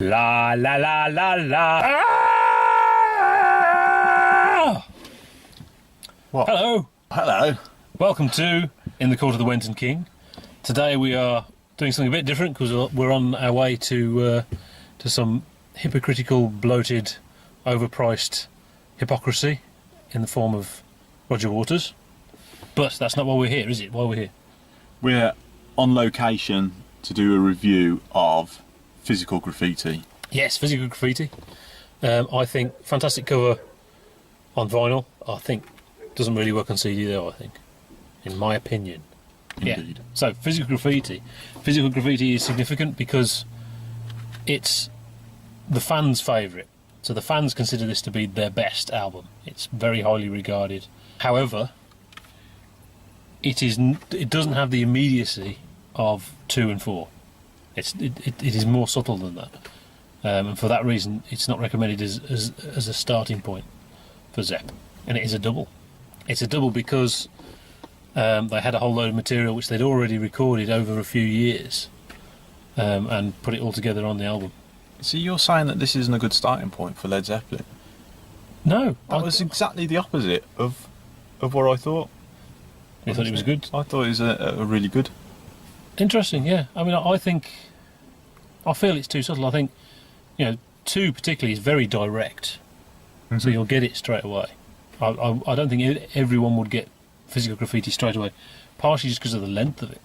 La la la la la. Ah! What? Hello. Hello. Welcome to In the Court of the Wenton King. Today we are doing something a bit different because we're on our way to some hypocritical, bloated, overpriced hypocrisy in the form of Roger Waters. But that's not why we're here, is it? Why we're here? We're on location to do a review of Physical Graffiti. Yes, Physical Graffiti. I think fantastic cover on vinyl. I think doesn't really work on CD though, I think, in my opinion. Indeed. Yeah. So Physical Graffiti. Physical Graffiti is significant because it's the fans' favourite. So the fans consider this to be their best album. It's very highly regarded. However, it doesn't have the immediacy of 2 and 4. It is more subtle than that, and for that reason, it's not recommended as a starting point for Zepp. And it is a double. It's a double because they had a whole load of material which they'd already recorded over a few years, and put it all together on the album. So you're saying that this isn't a good starting point for Led Zeppelin? No, That was exactly the opposite of what I thought. You thought it was good? I thought it was a really good. Interesting, yeah. I mean, I feel it's too subtle. I think, 2 particularly is very direct, so you'll get it straight away. I don't think everyone would get Physical Graffiti straight away, partially just because of the length of it.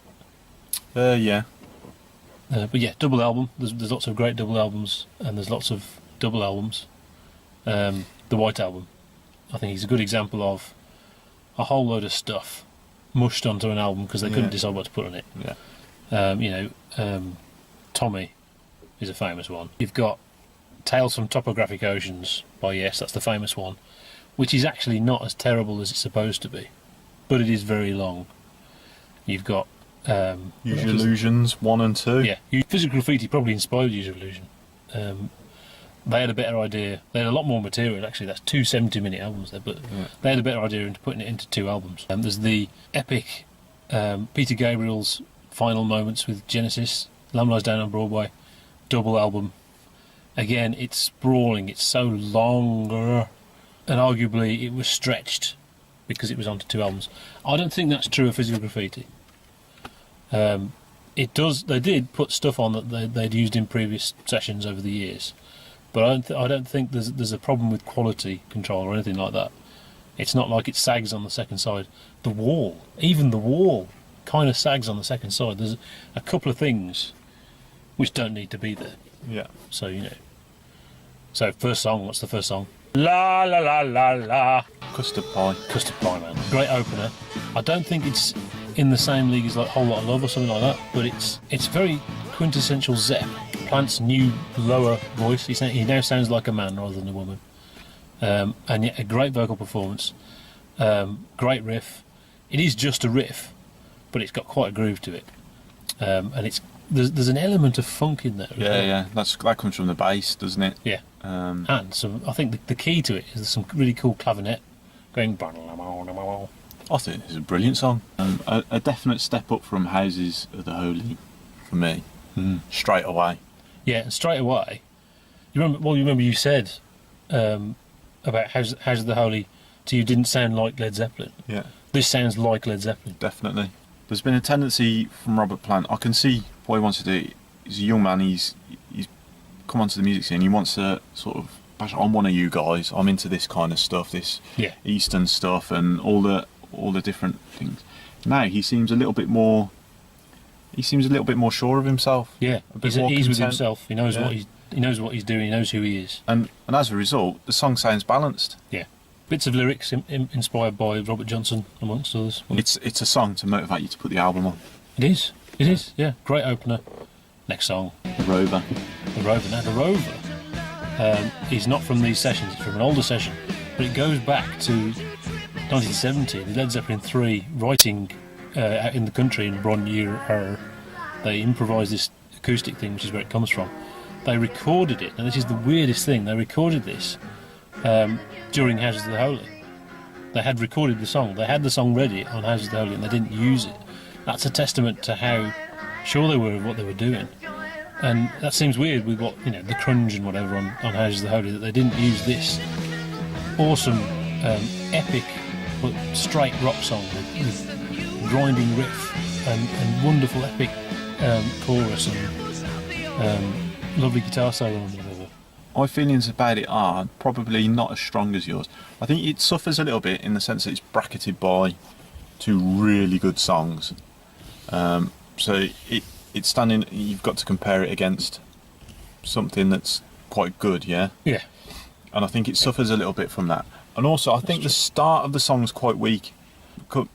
Yeah. But yeah, double album. There's lots of great double albums, and there's lots of double albums. The White Album, I think, is a good example of a whole load of stuff mushed onto an album because they couldn't decide what to put on it. Yeah. Tommy is a famous one. You've got Tales from Topographic Oceans by Yes, that's the famous one, which is actually not as terrible as it's supposed to be, but it is very long. You've got Use Your Illusions 1 and 2. Yeah, Physical Graffiti probably inspired Use Your Illusion. They had a better idea. They had a lot more material, actually. That's 2 70-minute albums there, but they had a better idea into putting it into 2 albums. There's the epic Peter Gabriel's Final Moments with Genesis, Lamb Lies Down on Broadway, double album. Again, it's sprawling, it's so long, and arguably it was stretched because it was onto 2 albums. I don't think that's true of Physical Graffiti. They did put stuff on that they'd used in previous sessions over the years, but I don't think there's a problem with quality control or anything like that. It's not like it sags on the second side. Even the wall kind of sags on the second side. There's a couple of things which don't need to be there. Yeah. So, So first song, what's the first song? La la la la la. Custard Pie. Custard Pie, man. Great opener. I don't think it's in the same league as like Whole Lot of Love or something like that, but it's very quintessential Zepp. Plant's new lower voice. He now sounds like a man rather than a woman. And yet a great vocal performance. Great riff. It is just a riff, but it's got quite a groove to it. And there's an element of funk in there. Yeah. That comes from the bass, doesn't it? Yeah. And I think the key to it is there's some really cool clavinet going. I think it's a brilliant song. A definite step up from Houses of the Holy for me. Straight away. Yeah, and straight away. You remember you said about Houses of the Holy to you didn't sound like Led Zeppelin. Yeah. This sounds like Led Zeppelin. Definitely. There's been a tendency from Robert Plant. I can see what he wants to do. He's a young man. He's come onto the music scene. He wants to sort of bash. I'm one of you guys. I'm into this kind of stuff. This Eastern stuff and all the different things. Now he seems a little bit more. He seems a little bit more sure of himself. Yeah, he's with himself. He knows what he's doing. He knows who he is. And as a result, the song sounds balanced. Yeah, bits of lyrics inspired by Robert Johnson, amongst others. It's a song to motivate you to put the album on. It is. Yeah, great opener. Next song, The Rover. The Rover. Now the Rover is not from these sessions. It's from an older session, but it goes back to 1970. The Led Zeppelin 3 writing out in the country in Bron Year. They improvised this acoustic thing, which is where it comes from. They recorded it, and this is the weirdest thing. They recorded this during Houses of the Holy. They had recorded the song. They had the song ready on Houses of the Holy, and they didn't use it. That's a testament to how sure they were of what they were doing. And that seems weird with what, the crunge and whatever on Houses of the Holy, that they didn't use this awesome, epic, but straight rock song with grinding riff and wonderful epic chorus and lovely guitar solo and whatever. My feelings about it are probably not as strong as yours. I think it suffers a little bit in the sense that it's bracketed by two really good songs. So it's standing. You've got to compare it against something that's quite good, yeah. Yeah. And I think it suffers a little bit from that. And also, I think the start of the song's quite weak.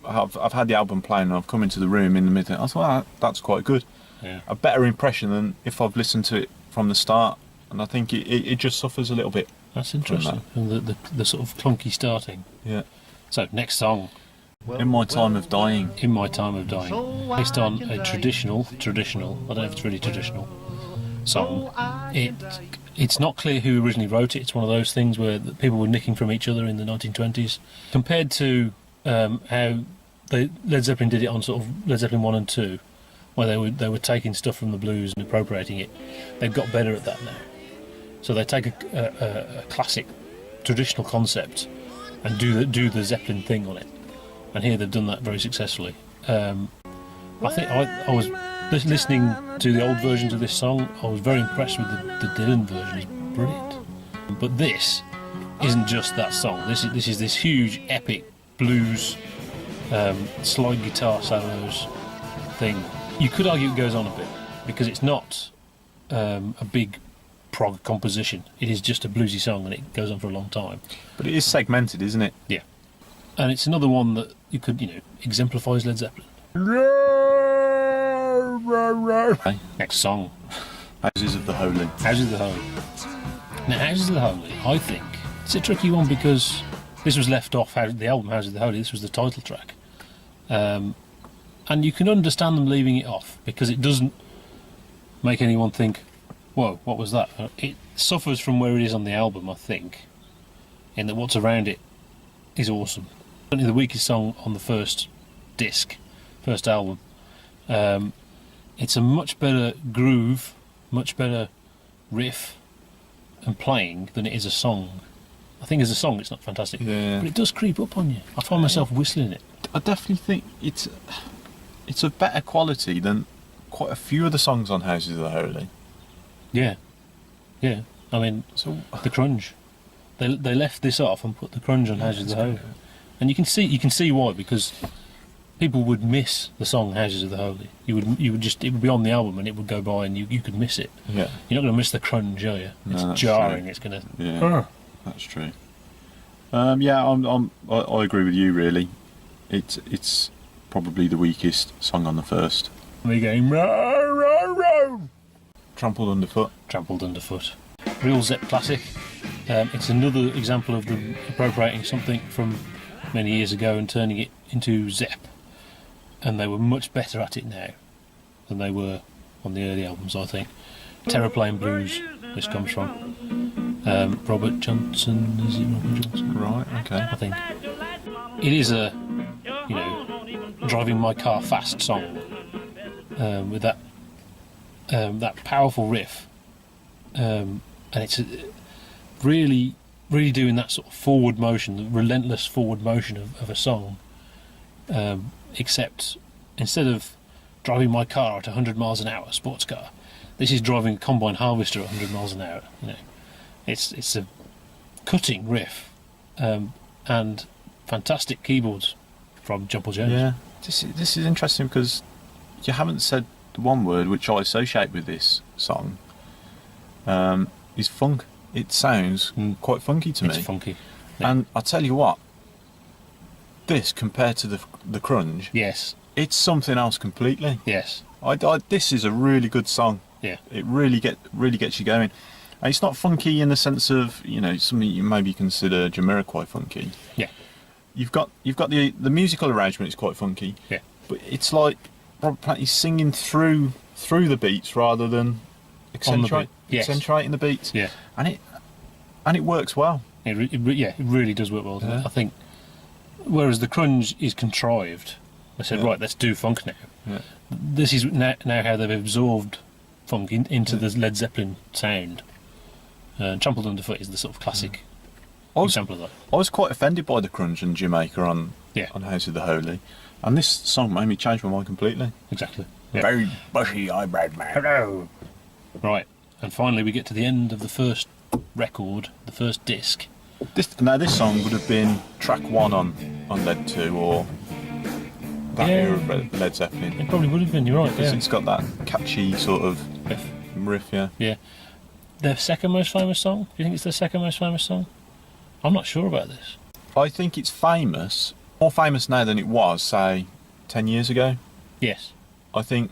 I've had the album playing and I've come into the room in the middle. I thought, that's quite good. Yeah. A better impression than if I've listened to it from the start. And I think it just suffers a little bit. That's interesting. And the sort of clunky starting. Yeah. So next song. In My Time of Dying. In My Time of Dying. Based on a traditional, I don't know if it's really traditional, song. It's not clear who originally wrote it. It's one of those things where people were nicking from each other in the 1920s. Compared to how Led Zeppelin did it on sort of Led Zeppelin 1 and 2, where they were taking stuff from the blues and appropriating it, they've got better at that now. So they take a classic, traditional concept and do the Zeppelin thing on it. And here they've done that very successfully. I think I was listening to the old versions of this song. I was very impressed with the Dylan version. It's brilliant. But this isn't just that song. This is this huge epic blues slide guitar solos thing. You could argue it goes on a bit because it's not a big prog composition. It is just a bluesy song and it goes on for a long time. But it is segmented, isn't it? Yeah. And it's another one that you could, exemplifies Led Zeppelin. Okay. Next song. Houses of the Holy. Houses of the Holy. Now, Houses of the Holy, I think, it's a tricky one because this was left off the album Houses of the Holy. This was the title track. And you can understand them leaving it off because it doesn't make anyone think, whoa, what was that? It suffers from where it is on the album, I think, in that what's around it is awesome. Certainly the weakest song on the first album. It's a much better groove, much better riff and playing than it is a song. I think as a song it's not fantastic, but it does creep up on you. I find myself whistling it. I definitely think it's of better quality than quite a few of the songs on Houses of the Holy. Yeah. I mean, so the crunge. They left this off and put the crunge on Houses of the Holy, and you can see why, because people would miss the song Houses of the Holy. You would just, it would be on the album and it would go by and you could miss it. Yeah. You're not going to miss the crunge, are you? It's No, jarring. True. It's going to. Yeah. That's true. I agree with you. Really, it's probably the weakest song on the first. The game. Trampled Underfoot. Trampled Underfoot. Real Zepp classic. It's another example of them appropriating something from many years ago and turning it into Zepp. And they were much better at it now than they were on the early albums, I think. Terraplane Blues, this comes from. Robert Johnson, is it Robert Johnson? Right, okay. I think. It is a, driving my car fast song with that powerful riff. And it's really doing that sort of forward motion, the relentless forward motion of a song. Except instead of driving my car at 100 miles an hour, a sports car, this is driving a combine harvester at 100 miles an hour. It's a cutting riff and fantastic keyboards from John Paul Jones. Yeah, this is interesting because you haven't said the one word which I associate with this song. Is funk. It sounds quite funky to me. It's funky. Yeah. And I tell you what, this compared to the crunge, Yes. it's something else completely. Yes. This is a really good song. Yeah. It really gets you going. And it's not funky in the sense of something you maybe consider Jamiroquai funky. Yeah. You've got the musical arrangement is quite funky. Yeah. But it's like Robert Plant is singing through the beats rather than accentuating the beats. Yeah. And it works well. It really does work well. Doesn't it? Yeah. I think. Whereas the crunge is contrived. They said, right, let's do funk now. Yeah. This is now how they've absorbed funk into the Led Zeppelin sound. Trampled Underfoot is the sort of classic example of that. I was quite offended by the crunch and Jamaica on House of the Holy, and this song made me change my mind completely. Exactly. Very bushy eyebrow man. Hello. Right, and finally we get to the end of the first record, the first disc. This song would have been track 1 on Led 2 or that era of Led Zeppelin. It probably would have been, you're right, Because it's got that catchy sort of riff, yeah. Yeah. Their second most famous song? Do you think it's their second most famous song? I'm not sure about this. I think it's famous, more famous now than it was, say, 10 years ago. Yes. I think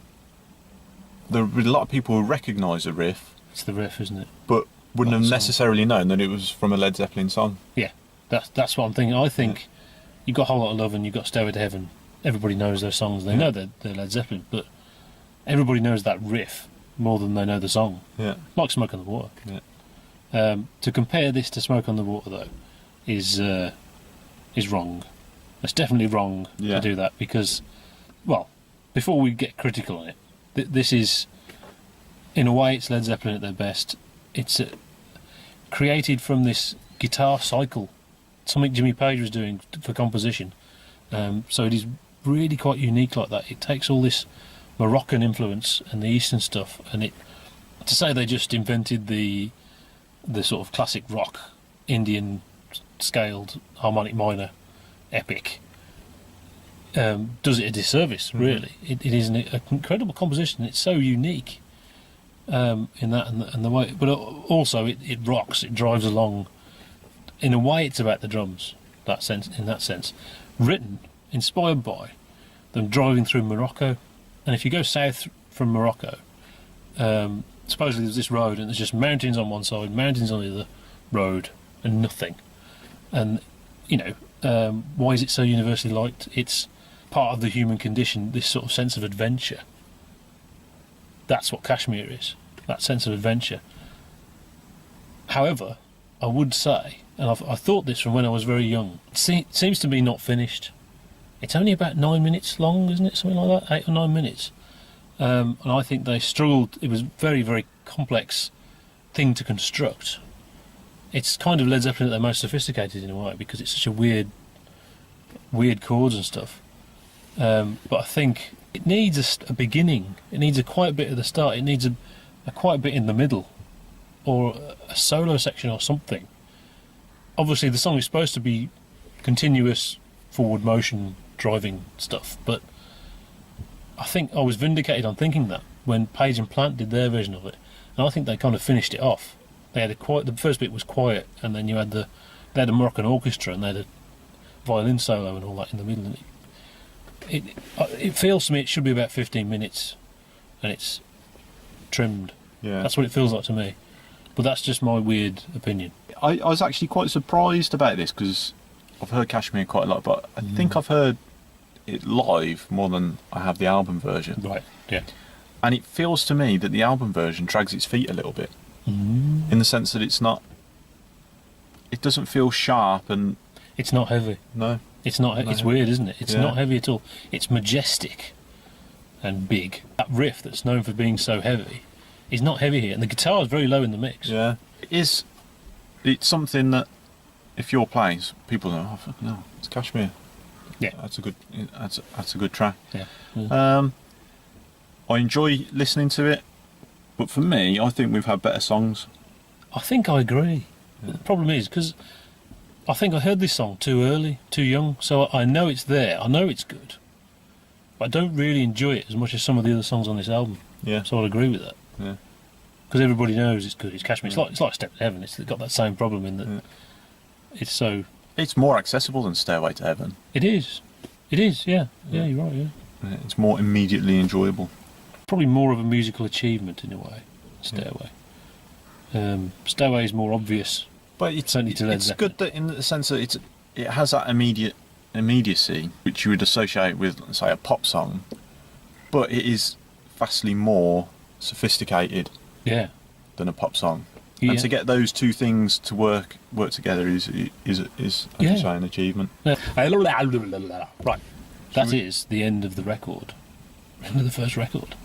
there were a lot of people who recognise the riff. It's the riff, isn't it? But wouldn't have necessarily known that it was from a Led Zeppelin song. Yeah, that's what I'm thinking. I think you've got A Whole Lot of Love and you've got Stairway to Heaven. Everybody knows those songs. They know they're Led Zeppelin, but everybody knows that riff more than they know the song. Yeah. Like Smoke on the Water. Yeah. To compare this to Smoke on the Water, though, is wrong. It's definitely wrong to do that because, well, before we get critical on it, this is, in a way, it's Led Zeppelin at their best. It's created from this guitar cycle, something Jimmy Page was doing for composition. So it is really quite unique like that. It takes all this Moroccan influence and the Eastern stuff, and to say they just invented the sort of classic rock Indian scaled harmonic minor epic does it a disservice. Really, it is an incredible composition. It's so unique. In that and the way, but also it rocks. It drives along. In a way, it's about the drums. In that sense, written, inspired by them driving through Morocco. And if you go south from Morocco, supposedly there's this road, and there's just mountains on one side, mountains on the other, road, and nothing. And why is it so universally liked? It's part of the human condition. This sort of sense of adventure. That's what Kashmir is, that sense of adventure. However, I would say, and I thought this from when I was very young, it seems to be not finished. It's only about 9 minutes long, isn't it? Something like that, 8 or 9 minutes. And I think they struggled. It was a very, very complex thing to construct. It's kind of Led Zeppelin at their most sophisticated in a way because it's such a weird chords and stuff. But I think it needs a beginning. It needs a quite bit at the start. It needs a quite bit in the middle, or a solo section or something. Obviously, the song is supposed to be continuous forward motion driving stuff, but I think I was vindicated on thinking that when Page and Plant did their version of it, and I think they kind of finished it off. They had the first bit was quiet, and then they had a Moroccan orchestra, and they had a violin solo and all that in the middle. And it feels to me it should be about 15 minutes, and it's trimmed. Yeah. That's what it feels like to me. But that's just my weird opinion. I was actually quite surprised about this because I've heard Kashmir quite a lot, but I think I've heard it live more than I have the album version. Right, yeah. And it feels to me that the album version drags its feet a little bit. In the sense that it doesn't feel sharp and... It's not heavy. No. It's not. It's weird, isn't it? It's not heavy at all. It's majestic and big. That riff that's known for being so heavy is not heavy here, and the guitar is very low in the mix. Yeah, it's something that if you're playing, people know. Oh, fucking hell, it's Kashmir. Yeah, that's a good track. Yeah. I enjoy listening to it, but for me, I think we've had better songs. I think I agree. Yeah. The problem is because I think I heard this song too early, too young, so I know it's there, I know it's good, but I don't really enjoy it as much as some of the other songs on this album. Yeah. So I'd agree with that. Yeah. Because everybody knows it's good, it's Kashmir. It's like Step to Heaven, it's got that same problem in that it's so... It's more accessible than Stairway to Heaven. It is, yeah. Yeah, you're right, yeah. It's more immediately enjoyable. Probably more of a musical achievement in a way, Stairway. Stairway is more obvious. But it's Zeppelin. good that in the sense that it has that immediacy which you would associate with, say, a pop song, but it is vastly more sophisticated than a pop song. Yeah. And to get those two things to work together is as you say, an achievement. Right, that is the end of the record, end of the first record.